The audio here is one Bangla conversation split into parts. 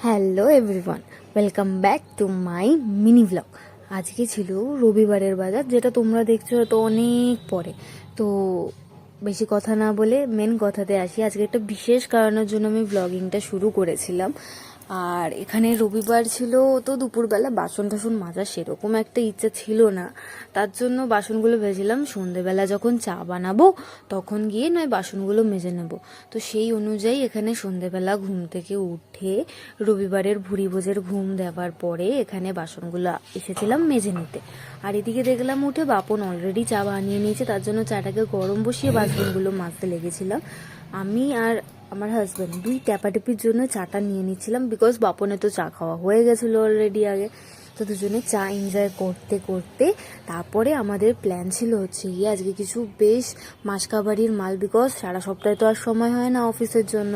Hello everyone, welcome back to my mini blog. আজকে ছিল রবিবারের বাজার, যেটা তোমরা দেখছো হয়তো অনেক পরে। তো বেশি কথা না বলে মেন কথাতে আসি। আজকে একটা বিশেষ কারণের জন্য আমি ব্লগিংটা শুরু করেছিলাম। আর এখানে রবিবার ছিল, তো দুপুরবেলা বাসন টাসন মাজার সেরকম একটা ইচ্ছা ছিল না। তার জন্য বাসনগুলো ভেজেছিলাম, সন্ধেবেলা যখন চা বানাবো তখন গিয়ে নয় বাসনগুলো মেজে নেব। তো সেই অনুযায়ী এখানে সন্ধেবেলা ঘুম থেকে উঠে রবিবারের ভুরি ভোজের ঘুম দেওয়ার পরে এখানে বাসনগুলো এসেছিলাম মেজে নিতে। আর এদিকে দেখলাম উঠে বাপন অলরেডি চা বানিয়ে নিয়েছে, তার জন্য চাটাকে গরম বসিয়ে বাসনগুলো মাজতে লেগেছিলাম। আমি আর আমার হাজব্যান্ড দুই ট্যাপাটেপির জন্য চাটা নিয়ে নিচ্ছিলাম, বিকজ বাপনে তো চা খাওয়া হয়ে গেছিলো অলরেডি আগে। তো দুজনে চা এনজয় করতে করতে তারপরে আমাদের প্ল্যান ছিল হচ্ছে গিয়ে আজকে কিছু বেশ মাসকাবাড়ির মাল, বিকজ সারা সপ্তাহে তো আর সময় হয় না অফিসের জন্য।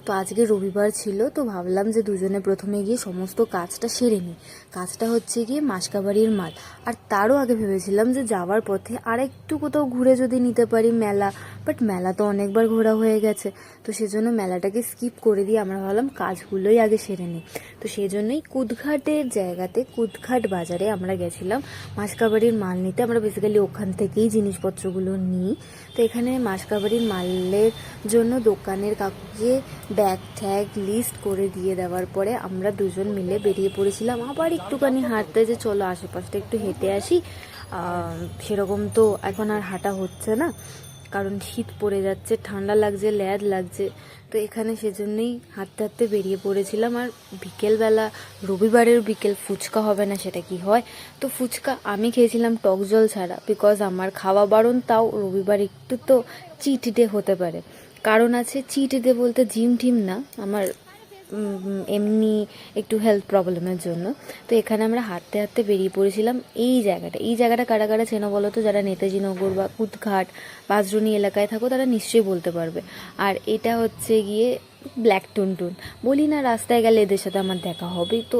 তো আজকে রবিবার ছিল, তো ভাবলাম যে দুজনে প্রথমে গিয়ে সমস্ত কাজটা সেরে নিই। কাজটা হচ্ছে গিয়ে মাসকাবাড়ির মাল। আর তারও আগে ভেবেছিলাম যে যাওয়ার পথে আর একটু কোথাও ঘুরে যদি নিতে পারি মেলা, বাট মেলা তো অনেকবার ঘোরা হয়ে গেছে। তো সেজন্য মেলাটাকে স্কিপ করে দিয়ে আমরা ভাবলাম কাজগুলোই আগে সেরে নিই। তো সেই জন্যই কুদঘাটের জায়গাতে, কুদঘাট বাজারে আমরা গেছিলাম মাসকাবাড়ির মাল নিতে। আমরা বেসিক্যালি ওখান থেকেই জিনিসপত্রগুলো নিই। তো এখানে মাসকাবাড়ির মালের জন্য দোকানের কাকুকে ব্যাগ ট্যাগ লিস্ট করে দিয়ে দেওয়ার পরে আমরা দুজন মিলে বেরিয়ে পড়েছিলাম আবার একটুখানি হাঁটতে, যে চলো আশেপাশটা একটু হেঁটে আসি। সেরকম তো এখন আর হাঁটা হচ্ছে না, কারণ শীত পড়ে যাচ্ছে, ঠান্ডা লাগছে, ল্যাদ লাগছে। তো এখানে সেজন্যই হাঁটতে হাঁটতে বেরিয়ে পড়েছিলাম। আর বিকেলবেলা, রবিবারের বিকেল ফুচকা হবে না সেটা কি হয়? তো ফুচকা আমি খেয়েছিলাম টক জল ছাড়া, বিকজ আমার খাওয়া বারণ, তাও রবিবার একটু তো চিট ডে হতে পারে। কারণ আছে, চিট ডে বলতে জিম টিম না, আমার এমনি একটু হেলথ প্রবলেমের জন্য। তো এখানে আমরা হাঁটতে হাঁটতে বেরিয়ে পড়েছিলাম এই জায়গাটা কারা কারা চেনো বলো তো? যারা নেতাজি নগর বা কুদঘাট বাজরুনি এলাকায় থাকো তারা নিশ্চয়ই বলতে পারবে। আর এটা হচ্ছে গিয়ে ব্ল্যাক টুনটুন। বলি না রাস্তায় গেলে এদের সাথে আমার দেখা হবেই, তো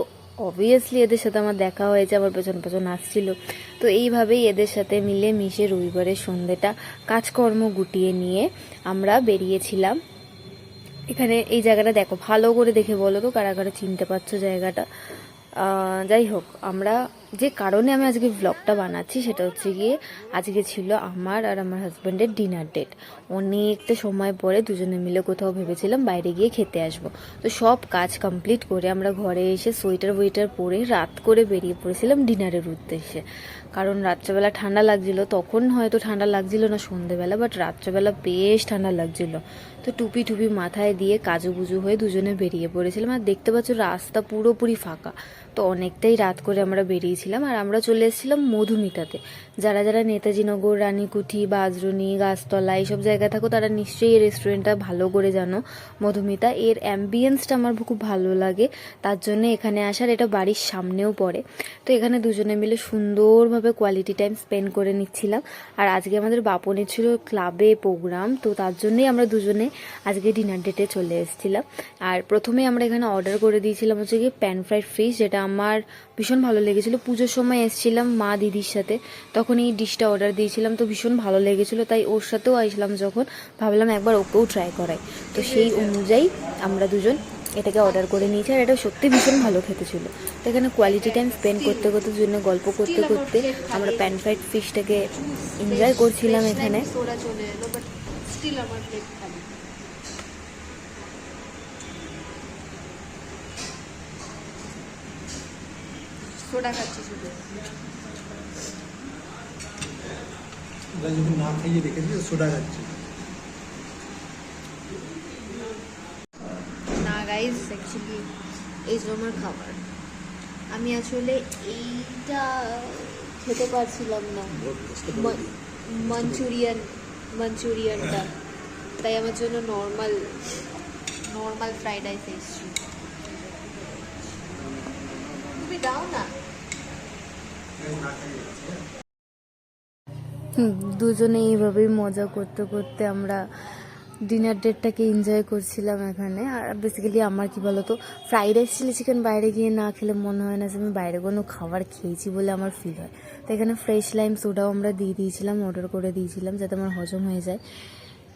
অবভিয়াসলি এদের সাথে আমার দেখা হয়েছে, আমার পেছন পেছন আসছিল। তো এইভাবেই এদের সাথে মিলে মিশে রবিবারের সন্ধ্যেটা কাজকর্ম গুটিয়ে নিয়ে আমরা বেরিয়েছিলাম। এখানে এই জায়গাটা দেখো, ভালো করে দেখে বলো তো কারা কারা চিনতে পারছো জায়গাটা। যাই হোক, আমরা যে কারণে আমি আজকে ব্লগটা বানাচ্ছি সেটা হচ্ছে গিয়ে আজকে ছিল আমার আর আমার হাজব্যান্ডের ডিনার ডেট। অনেকটা সময় পরে দুজনে মিলে কোথাও ভেবেছিলাম বাইরে গিয়ে খেতে আসবো। তো সব কাজ কমপ্লিট করে আমরা ঘরে এসে সোয়েটার ওয়েটার পরে রাত করে বেরিয়ে পড়েছিলাম ডিনারের উদ্দেশ্যে। কারণ রাত্রেবেলা ঠান্ডা লাগছিল, তখন হয়তো ঠান্ডা লাগছিল না সন্ধেবেলা, বাট রাত্রেবেলা বেশ ঠান্ডা লাগছিল। তো টুপি টুপি মাথায় দিয়ে কাজু বুজু হয়ে দুজনে বেরিয়ে পড়েছিলাম। আর দেখতে পাচ্ছ রাস্তা পুরোপুরি ফাঁকা। তো অনেকটাই রাত করে আমরা বেরিয়েছিলাম, আর আমরা চলে এসেছিলাম মধুমিতাতে। যারা যারা নেতাজি নগর, রানীকুঠি, বাজরুনি, গাছতলা এইসব জায়গায় থাকো তারা নিশ্চয়ই এই রেস্টুরেন্টটা ভালো করে জানো, মধুমিতা। এর অ্যাম্বিয়েন্সটা আমার খুব ভালো লাগে, তার জন্য এখানে আসার। এটা বাড়ির সামনেও পড়ে। তো এখানে দুজনে মিলে সুন্দরভাবে কোয়ালিটি টাইম স্পেন্ড করে নিচ্ছিলাম। আর আজকে আমাদের বাপনের ছিল ক্লাবে প্রোগ্রাম, তো তার জন্যই আমরা দুজনে আজকে ডিনার ডেটে চলে এসেছিলাম। আর প্রথমে আমরা এখানে অর্ডার করে দিয়েছিলাম হচ্ছে গিয়ে প্যান ফ্রাইড ফিশ, যেটা আমার ভীষণ ভালো লেগেছিলো। পুজোর সময় এসেছিলাম মা দিদির সাথে, তখন এই ডিশটা অর্ডার দিয়েছিলাম, তো ভীষণ ভালো লেগেছিলো। তাই ওর সাথেও আসলাম যখন, ভাবলাম একবার ওকেও ট্রাই করাই। তো সেই অনুযায়ী আমরা দুজন এটাকে অর্ডার করে নিয়েছি। আর এটা সত্যি ভীষণ ভালো খেতে ছিল। তো এখানে কোয়ালিটি টাইম স্পেন্ড করতে করতে, দুজনে গল্প করতে করতে আমরা প্যান ফ্রাইড ফিশটাকে এনজয় করছিলাম এখানে। সোডা খাচ্ছি শুধু। না খাইয়ে রেখেছি, সোডা খাচ্ছি না গাইজ, অ্যাকচুয়ালি এই যে আমার খাবার, আমি আসলে এইটা খেতে পারছিলাম না, মাঞ্চুরিয়ানটা। তাই আমার জন্য নর্মাল ফ্রাইড রাইস এসছি। তুমি দাও না। দুজনে এইভাবেই মজা করতে করতে আমরা ডিনার ডেটটাকে এনজয় করছিলাম এখানে। আর বেসিক্যালি আমার কি বলতো, ফ্রাইড রাইস চিলি চিকেন বাইরে গিয়ে না খেলে মনে হয় না যে আমি বাইরে কোনো খাবার খেয়েছি বলে আমার ফিল হয়। তো এখানে ফ্রেশ লাইম সোডাও আমরা দিয়ে দিয়েছিলাম, অর্ডার করে দিয়েছিলাম যাতে আমার হজম হয়ে যায়।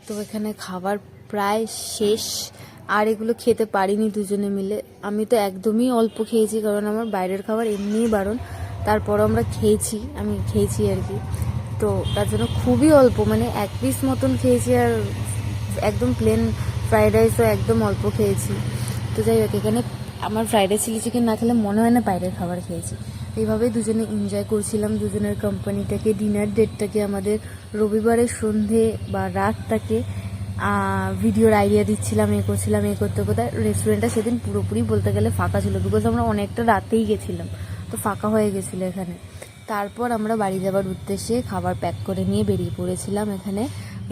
তো এখানে খাবার প্রায় শেষ, আর এগুলো খেতে পারিনি দুজনে মিলে। আমি তো একদমই অল্প খেয়েছি, কারণ আমার বাইরের খাবার এমনিই বারণ। তারপরও আমরা খেয়েছি, আমি খেয়েছি আর কি। তো তার জন্য খুবই অল্প, মানে 1 পিস মতন খেয়েছি, আর একদম প্লেন ফ্রাইড রাইসও একদম অল্প খেয়েছি। তো যাই হোক, এখানে আমার ফ্রাইড রাইস চিলি চিকেন না খেলে মনে হয় না বাইরের খাবার খেয়েছি। এইভাবেই দুজনে এনজয় করছিলাম দুজনের কোম্পানিটাকে, ডিনার ডেটটাকে, আমাদের রবিবারের সন্ধে বা রাতটাকে। ভিডিওর আইডিয়া দিচ্ছিলাম, করছিলাম, করতে করতে রেস্টুরেন্টটা সেদিন পুরোপুরি বলতে গেলে ফাঁকা ছিল, বিকজ আমরা অনেকটা রাতেই গেছিলাম, তো ফাঁকা হয়ে গেছিলো এখানে। তারপর আমরা বাড়ি যাবার উদ্দেশ্যে খাবার প্যাক করে নিয়ে বেরিয়ে পড়েছিলাম এখানে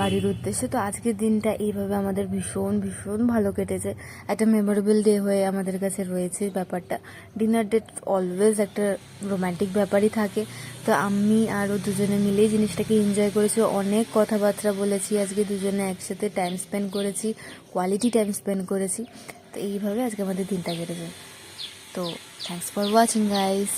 বাড়ির উদ্দেশ্যে। তো আজকের দিনটা এইভাবে আমাদের ভীষণ ভীষণ ভালো কেটেছে, একটা মেমোরেবল ডে হয়ে আমাদের কাছে রয়েছে ব্যাপারটা। ডিনার ডেট অলওয়েজ একটা রোম্যান্টিক ব্যাপারই থাকে। তো আমি আরও দুজনে মিলেই জিনিসটাকে এনজয় করেছি, অনেক কথাবার্তা বলেছি আজকে, দুজনে একসাথে টাইম স্পেন্ড করেছি, কোয়ালিটি টাইম স্পেন্ড করেছি। তো এইভাবে আজকে আমাদের দিনটা কেটেছে। তো থ্যাঙ্কস ফর ওয়াচিং গাইস।